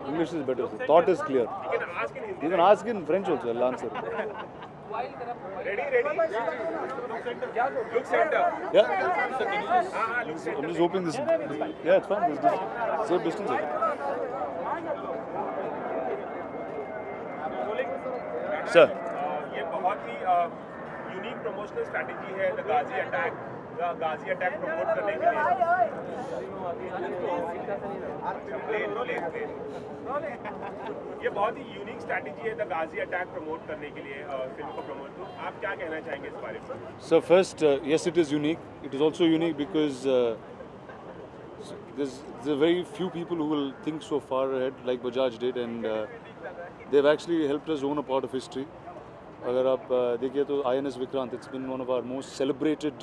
English is better. Sir. Thought is clear. You can ask in French also. I'll answer. Ready. Look center. Yeah. I'm just hoping this. Yeah, it's fine. This safe distance. Sir. ये बहुत ही unique promotional strategy है the Ghazi attack promote करने के लिए ये बहुत ही unique strategy है the Ghazi attack promote करने के लिए फिल्म को प्रमोट तो आप क्या कहना चाहेंगे इस बारे में So first, yes, it is unique. It is also unique because there's very few people who will think so far ahead like Bajaj did, and they've actually helped us own a part of history. अगर आप देखिए तो INS Vikrant, it's been one of our most celebrated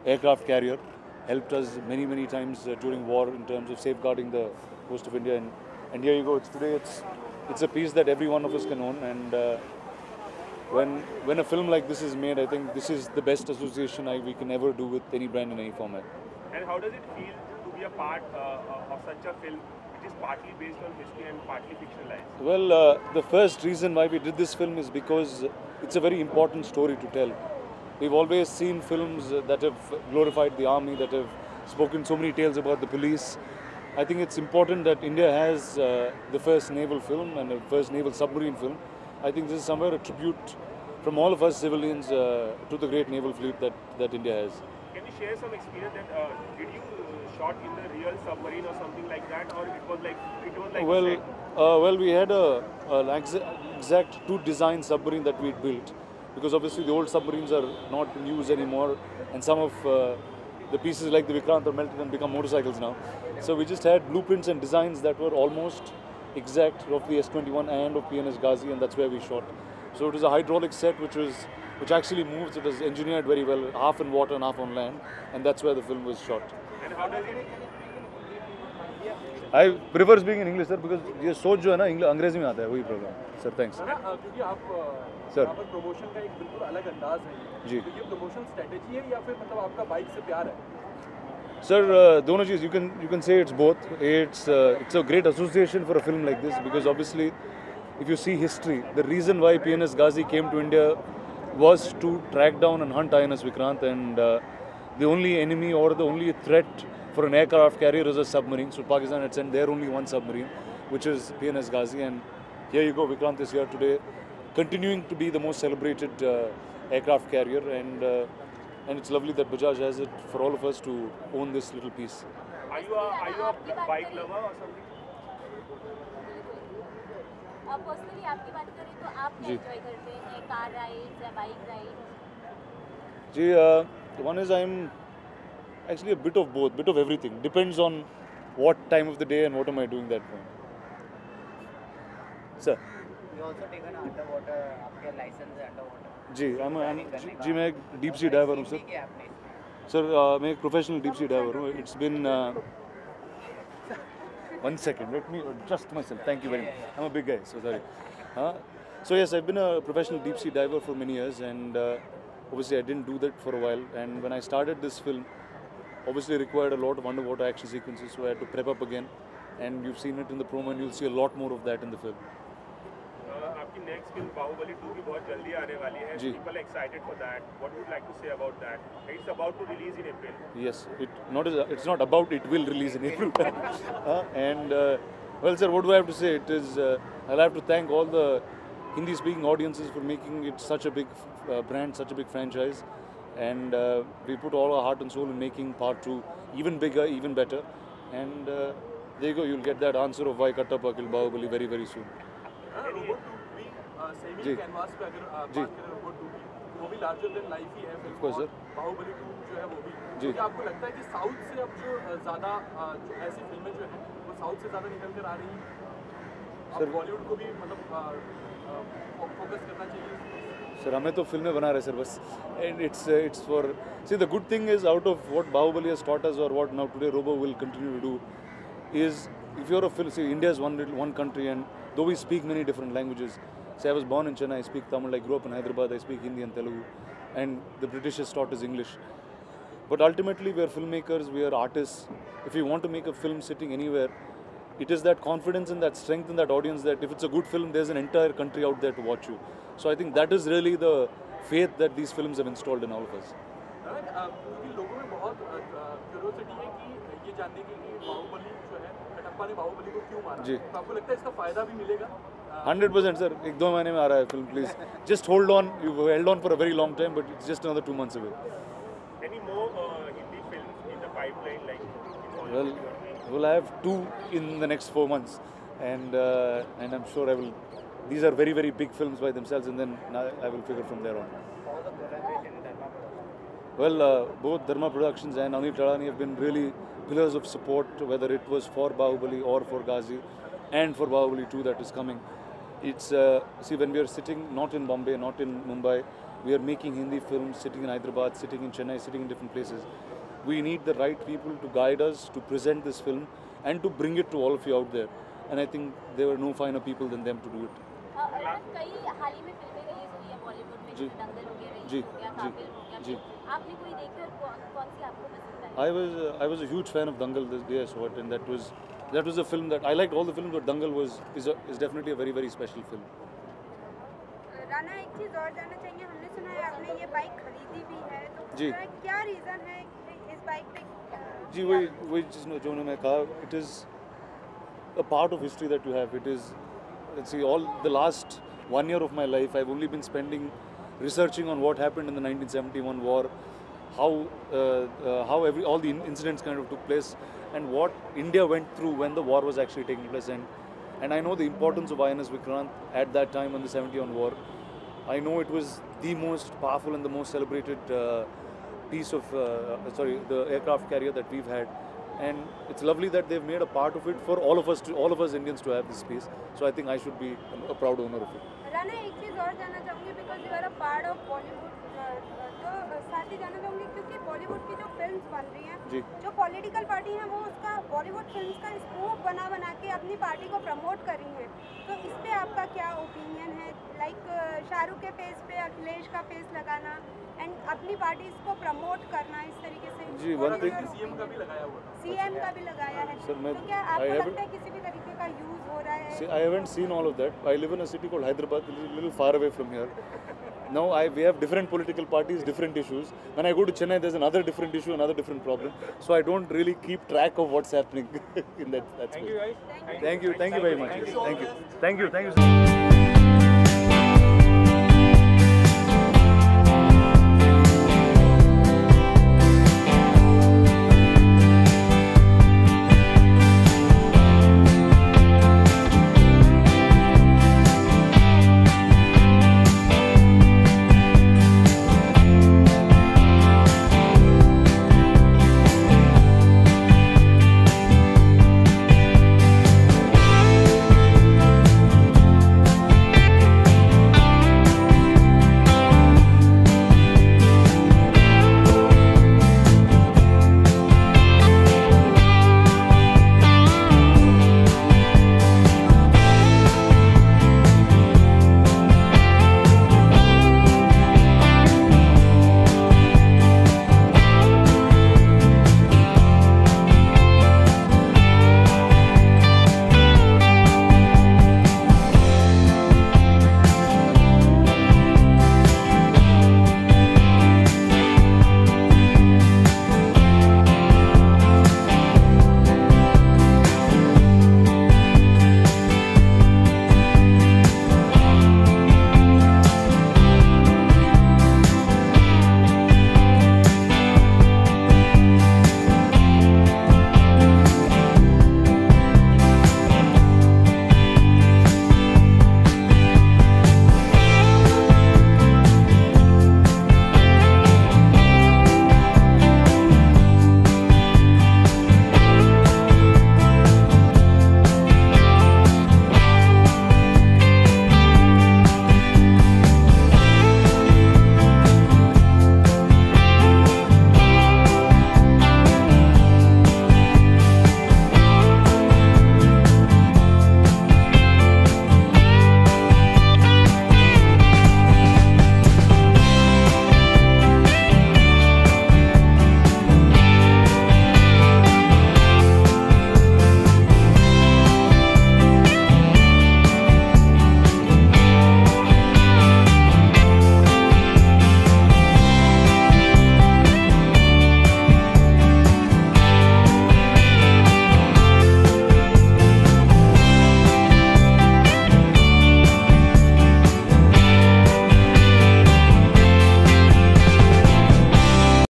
aircraft carrier, helped us many times during war in terms of safeguarding the coast of India, and here you go. It's a piece that every one of us can own, and when a film like this is made, I think this is the best association we can ever do with any brand in any format. And how does it feel to be a part of such a film? It is partly based on history and partly fictionalized. Well, the first reason why we did this film is because it's a very important story to tell. We've always seen films that have glorified the army, that have spoken so many tales about the police. I think it's important that India has the first naval film and the first naval submarine film. I think this is somewhere a tribute from all of us civilians to the great naval fleet that India has. Can you share some experience that did you shot in the real submarine or something like that, or it was like well, we had an exact two design submarine that we'd built, because obviously the old submarines are not in use anymore, and some of the pieces like the Vikrant are melted and become motorcycles now. So we just had blueprints and designs that were almost exact of the S-21 and of PNS Ghazi, and that's where we shot. So it was a hydraulic set which actually moves. It was engineered very well, half in water and half on land, and that's where the film was shot. And how does it? I prefer speaking in English, sir, because ये सोच जो है ना अंग्रेजी में आता है, वही प्रॉब्लम. Sir, thanks. क्योंकि आप Sir. यहाँ पर प्रमोशन का एक बिल्कुल अलग अंदाज है. जी. तो ये प्रमोशन स्ट्रेटेजी है या फिर मतलब आपका बाइक से प्यार है? Sir, दोनों चीज़, you can say it's both. It's a great association for a film like this, because obviously, if you see history, the reason why PNS Ghazi came to India was to track down and hunt INS Vikrant, and the only enemy or the only threat for an aircraft carrier is a submarine. So Pakistan had sent their only one submarine, which is PNS Ghazi, and here you go, Vikrant is here today, continuing to be the most celebrated aircraft carrier, and it's lovely that Bajaj has it for all of us to own this little piece. Are you a bike lover or something? Personally आपकी बात करें तो आप क्या enjoy करते हैं, car rides या bike rides? जी, one is I'm actually a bit of both, bit of everything. Depends on what time of the day and what am I doing that point. Sir. You also taken underwater, आपके license है underwater. जी, मैं एक deep sea diver हूँ sir. Sir, मैं एक professional deep sea diver हूँ. It's been 1 second. Let me adjust myself. Thank you very much. I'm a big guy, so sorry. So yes, I've been a professional deep sea diver for many years, and obviously I didn't do that for a while. And when I started this film, obviously it required a lot of underwater action sequences, so I had to prep up again. And you've seen it in the promo, and you'll see a lot more of that in the film. आपकी next film Baahubali 2 भी बहुत जल्दी आने वाली है. People are excited for that. What would you like to say about that? It's about to release in April. Yes, it's not about it will release in April. And well, sir, what do I have to say? It is I'll have to thank all the Hindi-speaking audiences for making it such a big brand, such a big franchise, and we put all our heart and soul in making part 2 even bigger, even better. And there you go. You'll get that answer of why Kattappa killed Bahubali very soon. Robot 2 भी semi canvas पे अगर बात करें robot 2 की, वो भी larger than life ही है film. Sir. Baahubali 2 जो है वो भी. जी. क्या आपको लगता है कि साउथ से अब जो ज़्यादा जो ऐसी फिल्में जो हैं वो साउथ से ज़्यादा निकल कर आ रही हैं? अब बॉलीवुड को भी मतलब फोकस करना चाहिए? सर, हमें तो फिल्में बना रहे सर बस. And it's for, see, the good thing is, out of what Bahubali has taught us, or what now today Robo will continue to do, is if you're a film, see, India is one country, and though we speak many different languages, say I was born in Chennai, I speak Tamil, I grew up in Hyderabad, I speak Hindi and Telugu, and the British has taught us English. But ultimately we are filmmakers, we are artists. If we want to make a film sitting anywhere, it is that confidence and that strength in that audience that if it's a good film, there's an entire country out there to watch you. So I think that is really the faith that these films have installed in all of us. क्योंकि लोगों में बहुत curiosity है कि ये जानने की कि बाहुबली जो है कटप्पा ने बाहुबली को क्यों मारा, जी। तो आपको लगता है इसका फायदा भी मिलेगा? 100% सर, 1-2 महीने में आ रहा है film, please just hold on. You held on for a very long time, but it's just another 2 months away. Any more Hindi films in the pipeline, like in Bollywood? Well, I have 2 in the next 4 months, and I'm sure I will. These are very, very big films by themselves, and then I will figure from there on. How was the collaboration in Dharma Productions? Well, both Dharma Productions and Anil Tadani have been really pillars of support, whether it was for Bahubali or for Ghazi, and for Bahubali 2 that is coming. It's see, when we are sitting not in Bombay, not in Mumbai, we are making Hindi films, sitting in Hyderabad, sitting in Chennai, sitting in different places. We need the right people to guide us, to present this film, and to bring it to all of you out there. And I think there were no finer people than them to do it. कई हाल ही में फिल्में release हुई है बॉलीवुड में, जी। जैसे दंगल हो गया, जी, rice हो गया, जी, काबिल हो गया, जी। आपने कोई देखी और कौन सी आपको पसंद आई? I was a huge fan of Dangal this day I saw it, and that was a film that I liked all the films, but Dangal is definitely a very, very special film. Rana, एक चीज़ और जानना चाहिए, हमने सुना है आपने ये bike खरीदी भी है, तो जी। क्या रीज़न है कि इस बाइक पे जी, वही जो मैं कहा, it is a part of history that you have. It is, let's see, all the last 1 year of my life I've only been spending researching on what happened in the 1971 war, how all the incidents kind of took place, and what India went through when the war was actually taking place. And I know the importance of INS Vikrant at that time in the 71 war. I know it was the most powerful and the most celebrated piece of the aircraft carrier that we've had, and it's lovely that they've made a part of it for all of us Indians to have this space. So I think I should be a proud owner of it. Rana, एक चीज़ और जानना चाहूँगी, because you are a part of Bollywood, तो साथ ही जानना चाहूँगी क्योंकि बॉलीवुड की जो फिल्म्स बन रही हैं, जी। जो पॉलिटिकल पार्टी हैं वो उसका बॉलीवुड फिल्म्स का स्पूफ बना के अपनी पार्टी को प्रमोट कर रही हैं, तो इस पे आपका क्या ओपिनियन है? लाइक शाहरुख के फेस पे अखिलेश का फेस लगाना एंड अपनी पार्टी को प्रमोट करना इस तरीके से, जी, one thing- सीएम का भी लगाया हुआ था। सीएम का भी लगाया है, सर, मैं- तो क्या I आपको haven't- लगता है किसी भी तरीके का यूज़ हो रहा है? See, I haven't seen all of that. I live in a city called Hyderabad, a little far away from here. Now we have different political parties, different issues. When I go to Chennai, there's another different issue, another different problem. So I don't really keep track of what's happening in that space. Thank you, guys. Thank you very much. Thank you so much.